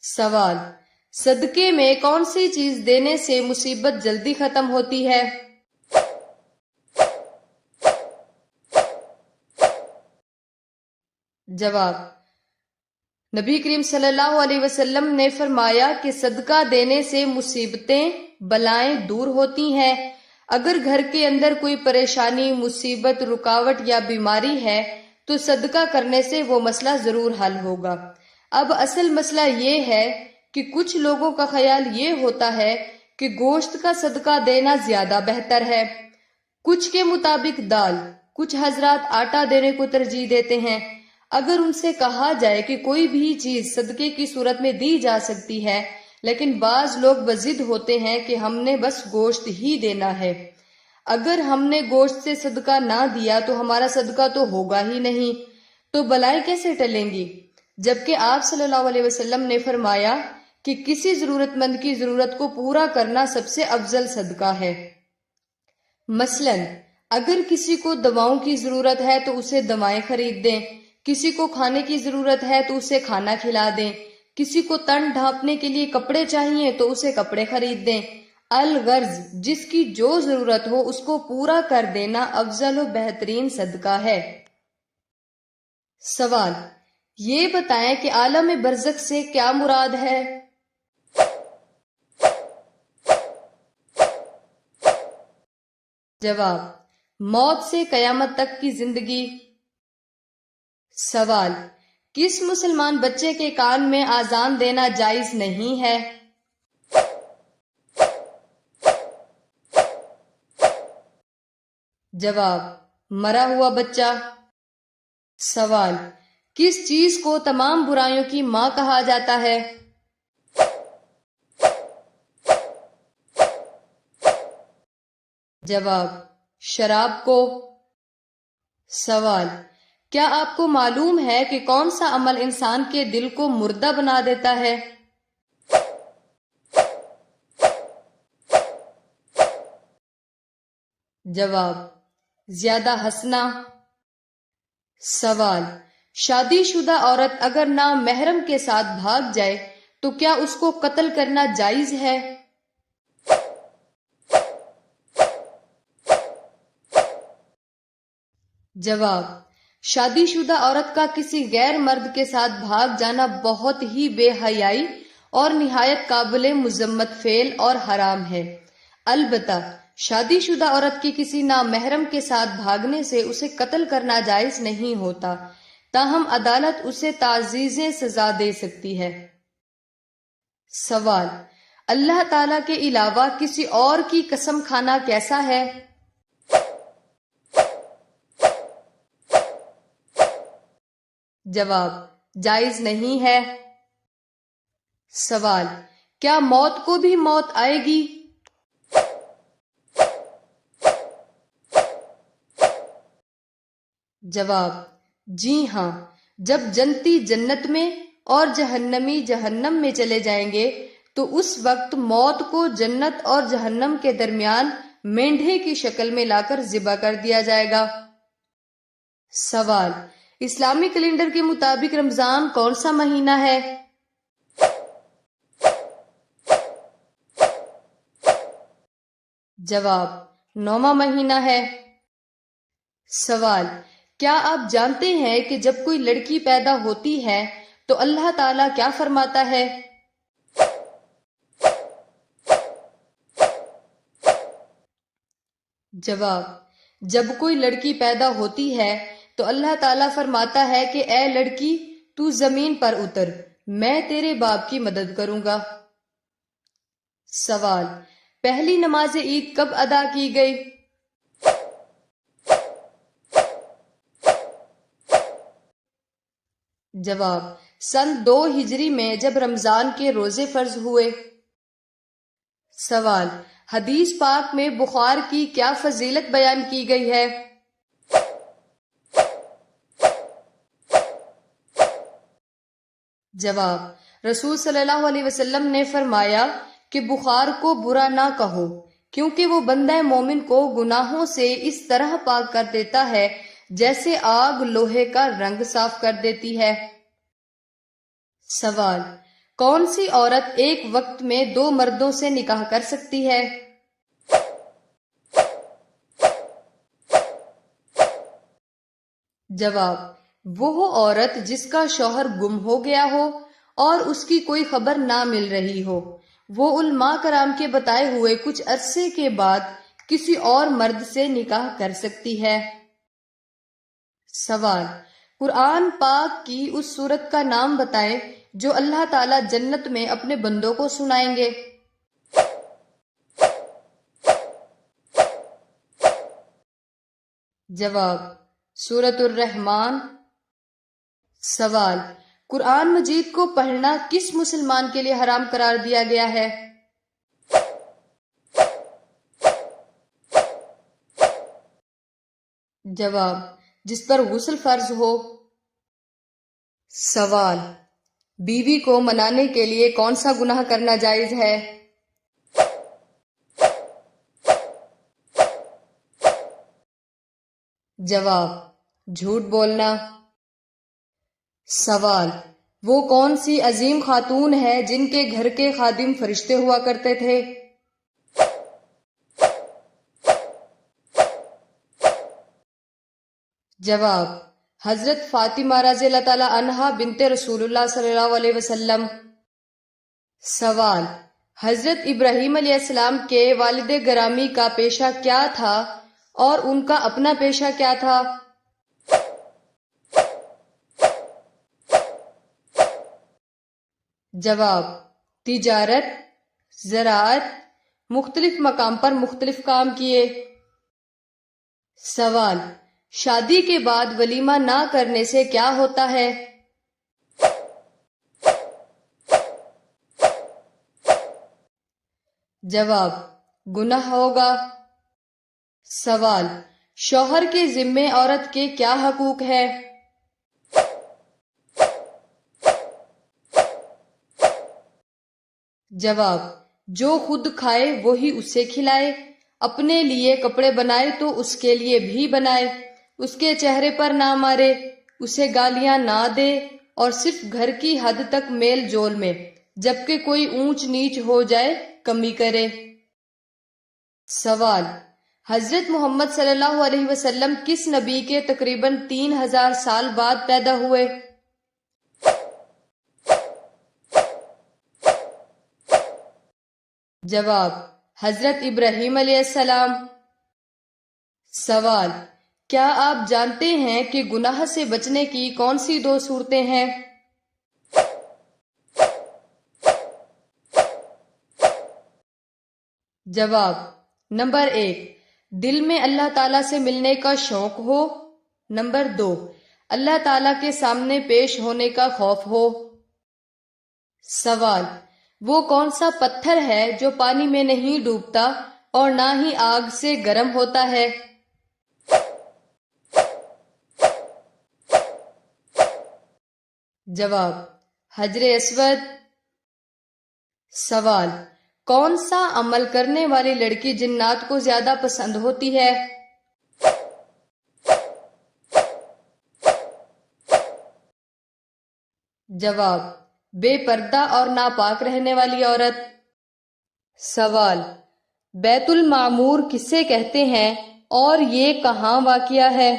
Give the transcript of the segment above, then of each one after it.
سوال: صدقے میں کون سی چیز دینے سے مصیبت جلدی ختم ہوتی ہے؟ جواب: نبی کریم صلی اللہ علیہ وسلم نے فرمایا کہ صدقہ دینے سے مصیبتیں، بلائیں دور ہوتی ہیں۔ اگر گھر کے اندر کوئی پریشانی، مصیبت، رکاوٹ یا بیماری ہے تو صدقہ کرنے سے وہ مسئلہ ضرور حل ہوگا۔ اب اصل مسئلہ یہ ہے کہ کچھ لوگوں کا خیال یہ ہوتا ہے کہ گوشت کا صدقہ دینا زیادہ بہتر ہے، کچھ کے مطابق دال، کچھ حضرات آٹا دینے کو ترجیح دیتے ہیں۔ اگر ان سے کہا جائے کہ کوئی بھی چیز صدقے کی صورت میں دی جا سکتی ہے، لیکن بعض لوگ بضد ہوتے ہیں کہ ہم نے بس گوشت ہی دینا ہے، اگر ہم نے گوشت سے صدقہ نہ دیا تو ہمارا صدقہ تو ہوگا ہی نہیں، تو بلائیں کیسے ٹلیں گی؟ جبکہ آپ صلی اللہ علیہ وسلم نے فرمایا کہ کسی ضرورت مند کی ضرورت کو پورا کرنا سب سے افضل صدقہ ہے۔ مثلاً اگر کسی کو دواؤں کی ضرورت ہے تو اسے دوائیں خرید دیں، کسی کو کھانے کی ضرورت ہے تو اسے کھانا کھلا دیں، کسی کو تن ڈھانپنے کے لیے کپڑے چاہیے تو اسے کپڑے خرید دیں۔ الغرض جس کی جو ضرورت ہو اس کو پورا کر دینا افضل و بہترین صدقہ ہے۔ سوال: یہ بتائیں کہ عالم برزخ سے کیا مراد ہے؟ جواب: موت سے قیامت تک کی زندگی۔ سوال: کس مسلمان بچے کے کان میں اذان دینا جائز نہیں ہے؟ جواب: مرا ہوا بچہ۔ سوال: کس چیز کو تمام برائیوں کی ماں کہا جاتا ہے؟ جواب: شراب کو۔ سوال: کیا آپ کو معلوم ہے کہ کون سا عمل انسان کے دل کو مردہ بنا دیتا ہے؟ جواب: زیادہ ہنسنا۔ سوال: شادی شدہ عورت اگر نامحرم کے ساتھ بھاگ جائے تو کیا اس کو قتل کرنا جائز ہے؟ جواب: شادی شدہ عورت کا کسی غیر مرد کے ساتھ بھاگ جانا بہت ہی بے حیائی اور نہایت قابل مذمت فعل اور حرام ہے۔ البتہ شادی شدہ عورت کی کسی نامحرم کے ساتھ بھاگنے سے اسے قتل کرنا جائز نہیں ہوتا، تاہم عدالت اسے تعزیرِ سزا دے سکتی ہے۔ سوال: اللہ تعالیٰ کے علاوہ کسی اور کی قسم کھانا کیسا ہے؟ جواب: جائز نہیں ہے۔ سوال: کیا موت کو بھی موت آئے گی؟ جواب: جی ہاں، جب جنتی جنت میں اور جہنمی جہنم میں چلے جائیں گے تو اس وقت موت کو جنت اور جہنم کے درمیان مینڈھے کی شکل میں لا کر ذبح کر دیا جائے گا۔ سوال: اسلامی کیلنڈر کے مطابق رمضان کون سا مہینہ ہے؟ جواب: 9واں مہینہ ہے۔ سوال: کیا آپ جانتے ہیں کہ جب کوئی لڑکی پیدا ہوتی ہے تو اللہ تعالیٰ کیا فرماتا ہے؟ جواب: جب کوئی لڑکی پیدا ہوتی ہے تو اللہ تعالیٰ فرماتا ہے کہ اے لڑکی تو زمین پر اتر، میں تیرے باپ کی مدد کروں گا۔ سوال: پہلی نماز عید کب ادا کی گئی؟ جواب: سن 2 ہجری میں جب رمضان کے روزے فرض ہوئے۔ سوال: حدیث پاک میں بخار کی کیا فضیلت بیان کی گئی ہے؟ جواب: رسول صلی اللہ علیہ وسلم نے فرمایا کہ بخار کو برا نہ کہو، کیونکہ وہ بندہ مومن کو گناہوں سے اس طرح پاک کر دیتا ہے جیسے آگ لوہے کا رنگ صاف کر دیتی ہے۔ سوال: کون سی عورت ایک وقت میں 2 مردوں سے نکاح کر سکتی ہے؟ جواب: وہ عورت جس کا شوہر گم ہو گیا ہو اور اس کی کوئی خبر نہ مل رہی ہو، وہ علماء کرام کے بتائے ہوئے کچھ عرصے کے بعد کسی اور مرد سے نکاح کر سکتی ہے۔ سوال: قرآن پاک کی اس سورت کا نام بتائیں جو اللہ تعالیٰ جنت میں اپنے بندوں کو سنائیں گے۔ جواب: سورۃ الرحمن۔ سوال: قرآن مجید کو پڑھنا کس مسلمان کے لیے حرام قرار دیا گیا ہے؟ جواب: جس پر غسل فرض ہو۔ سوال: بیوی کو منانے کے لیے کون سا گناہ کرنا جائز ہے؟ جواب: جھوٹ بولنا۔ سوال: وہ کون سی عظیم خاتون ہے جن کے گھر کے خادم فرشتے ہوا کرتے تھے؟ جواب: حضرت فاطمہ رضی اللہ تعالی عنہا بنت رسول اللہ صلی اللہ علیہ وسلم۔ سوال: حضرت ابراہیم علیہ السلام کے والد گرامی کا پیشہ کیا تھا اور ان کا اپنا پیشہ کیا تھا؟ جواب: تجارت، زراعت، مختلف مقام پر مختلف کام کیے۔ سوال: شادی کے بعد ولیمہ نہ کرنے سے کیا ہوتا ہے؟ جواب: گناہ ہوگا۔ سوال: شوہر کے ذمے عورت کے کیا حقوق ہے؟ جواب: جو خود کھائے وہی اسے کھلائے، اپنے لیے کپڑے بنائے تو اس کے لیے بھی بنائے، اس کے چہرے پر نہ مارے، اسے گالیاں نہ دے اور صرف گھر کی حد تک میل جول میں، جبکہ کوئی اونچ نیچ ہو جائے کمی کرے۔ سوال: حضرت محمد صلی اللہ علیہ وسلم کس نبی کے تقریباً 3000 سال بعد پیدا ہوئے؟ جواب: حضرت ابراہیم علیہ السلام۔ سوال: کیا آپ جانتے ہیں کہ گناہ سے بچنے کی کون سی 2 صورتیں ہیں؟ جواب: نمبر 1، دل میں اللہ تعالیٰ سے ملنے کا شوق ہو۔ نمبر 2، اللہ تعالیٰ کے سامنے پیش ہونے کا خوف ہو۔ سوال: وہ کون سا پتھر ہے جو پانی میں نہیں ڈوبتا اور نہ ہی آگ سے گرم ہوتا ہے؟ جواب: حجر اسود۔ سوال: کون سا عمل کرنے والی لڑکی جنات کو زیادہ پسند ہوتی ہے؟ جواب: بے پردہ اور ناپاک رہنے والی عورت۔ سوال: بیت المعمور کسے کہتے ہیں اور یہ کہاں واقع ہے؟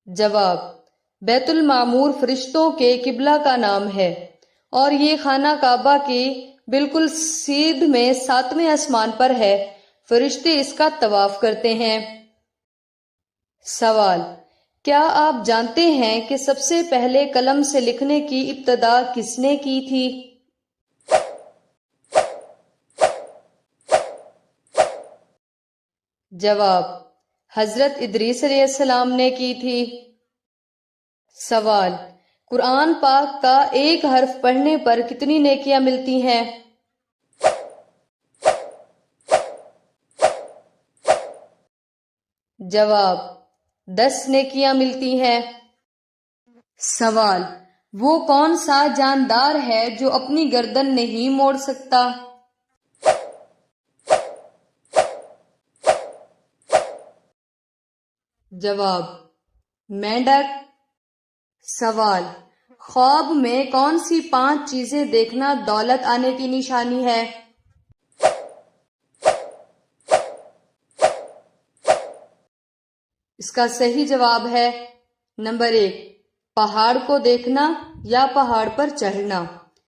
جواب: بیت المعمور فرشتوں کے قبلہ کا نام ہے اور یہ خانہ کعبہ کی بالکل سیدھ میں 7ویں آسمان پر ہے، فرشتے اس کا طواف کرتے ہیں۔ سوال: کیا آپ جانتے ہیں کہ سب سے پہلے قلم سے لکھنے کی ابتدا کس نے کی تھی؟ جواب: حضرت ادریس علیہ السلام نے کی تھی۔ سوال: قرآن پاک کا ایک حرف پڑھنے پر کتنی نیکیاں ملتی ہیں؟ جواب: 10 نیکیاں ملتی ہیں۔ سوال: وہ کون سا جاندار ہے جو اپنی گردن نہیں موڑ سکتا؟ جواب: مینڈک۔ سوال، خواب میں کون سی 5 چیزیں دیکھنا دولت آنے کی نشانی ہے؟ اس کا صحیح جواب ہے نمبر 1، پہاڑ کو دیکھنا یا پہاڑ پر چڑھنا۔